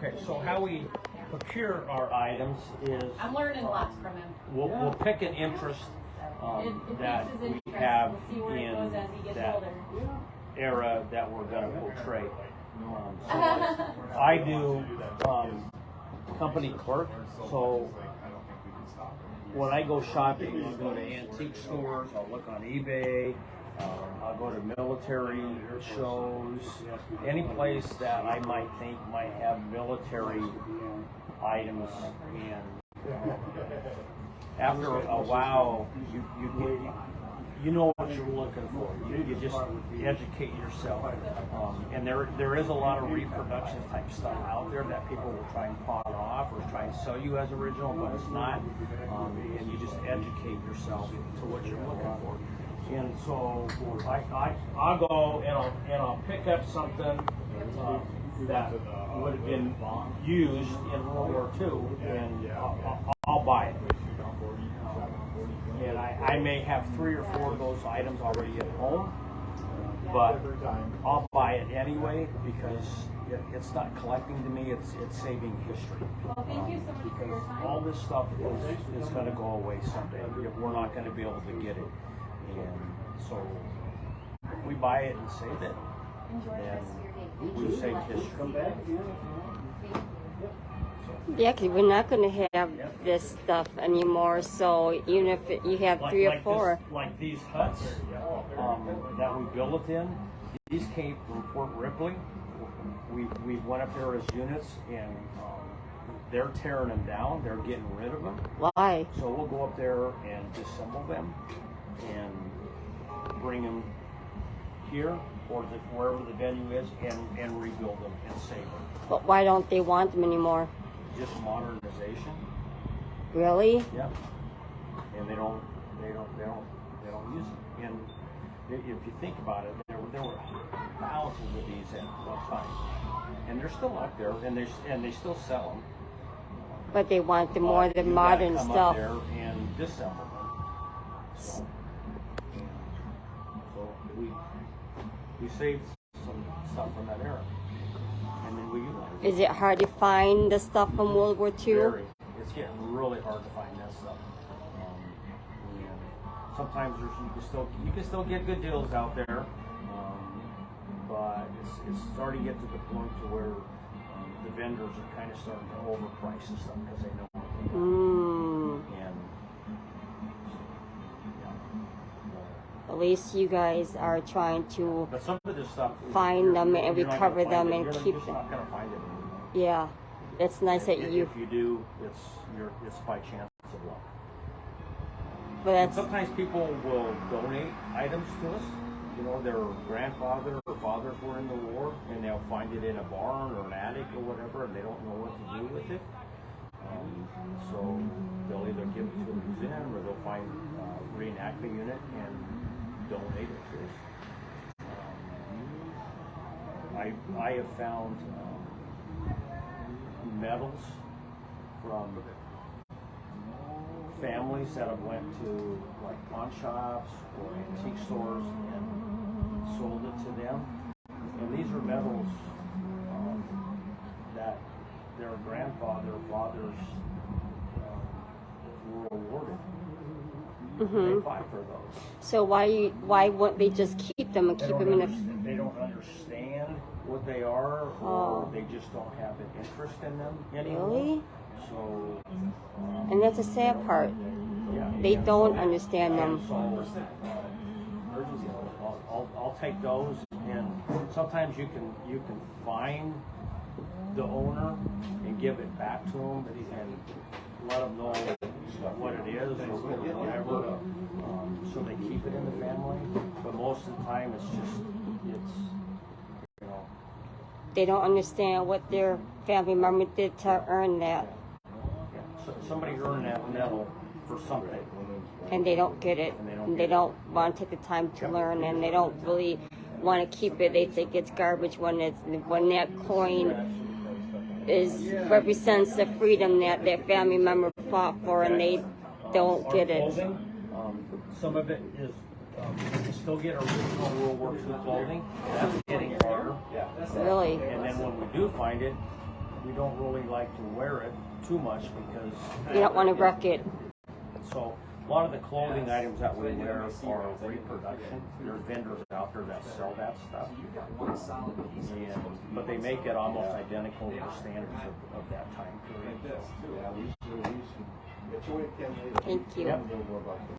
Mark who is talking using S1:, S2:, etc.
S1: Okay, so how we procure our items is
S2: I'm learning lots from him.
S1: we'll pick an interest that we have in that era that we're going to portray. So I do company clerk, so when I go shopping, I'll go to antique stores, I'll look on eBay, I'll go to military shows, any place that I might think might have military items, and after a while, you know what you're looking for. You just educate yourself, and there is a lot of reproduction type stuff out there that people will try and pawn off or try and sell you as original, but it's not. And you just educate yourself to what you're looking for. And so I'll go and I'll pick up something that would have been used in World War II, and I'll buy it. And I may have 3 or 4 of those items already at home, but I'll buy it anyway because it's not collecting to me, it's saving history.
S2: Well, thank you so much for your time.
S1: All this stuff is going to go away someday. We're not going to be able to get it. And so if we buy it and save it, then we save history.
S3: Yeah, because we're not going to have this stuff anymore. So even if you have 3 or 4.
S1: Like these huts that we built it in, these came from Fort Ripley. We went up there as units, and they're tearing them down. They're getting rid of them.
S3: Why?
S1: So we'll go up there and disassemble them and bring them here or wherever the venue is and rebuild them and save them.
S3: But why don't they want them anymore?
S1: Just modernization.
S3: Really?
S1: Yeah. And they don't use it. And if you think about it, there were thousands of these at one time, and they're still out there, and they still sell them.
S3: But they want the more the modern
S1: come
S3: stuff.
S1: Up there and disassemble them. So we saved some stuff from that era, and then we utilize it.
S3: Is it hard to find the stuff from World War II?
S1: Very. It's getting really hard to find that stuff. And sometimes you can still get good deals out there, but it's starting to get to the point to where the vendors are kind of starting to overprice and stuff because they know what they got. And
S3: at least you guys are trying to
S1: but some of this stuff
S3: find them and
S1: you're not
S3: recover
S1: gonna find
S3: them
S1: it.
S3: and
S1: You're
S3: keep
S1: just
S3: them.
S1: not going to find it anymore.
S3: Yeah, it's nice that you.
S1: If you do, it's by chance of luck.
S3: But
S1: And
S3: that's
S1: sometimes people will donate items to us. You know, their grandfather or fathers were in the war, and they'll find it in a barn or an attic or whatever, and they don't know what to do with it. So they'll either give it to a museum or they'll find a reenactment unit and donate it to us. I have found medals from families that have went to like pawn shops or antique stores and sold it to them. And these are medals that their grandfather or fathers were awarded. They fight for those.
S3: so why wouldn't they just keep them and keep them in a?
S1: They don't understand what they are, or they just don't have an interest in them anymore.
S3: Really?
S1: So,
S3: And that's the sad part.
S1: yeah,
S3: They
S1: and
S3: don't
S1: so-
S3: understand them.
S1: and so, I'll take those, and sometimes you can find the owner and give it back to them and let them know what it is or whatever, so they keep it in the family. But most of the time, it's you know.
S3: They don't understand what their family member did to earn that,
S1: So somebody earned that medal for something.
S3: and they don't get it. And they don't want to take the time to learn, and they don't really want to keep it. They think it's garbage when that coin represents the freedom that their family member fought for, and they don't get it.
S1: Clothing, some of it is you can still get original World War II clothing. That's getting harder.
S3: Really.
S1: And then when we do find it, we don't really like to wear it too much because
S3: You don't want to wreck it.
S1: so a lot of the clothing items that we wear are reproduction. There's vendors out there that sell that stuff, but they make it almost identical to the standards of that time period.
S3: Thank you.
S1: Yep.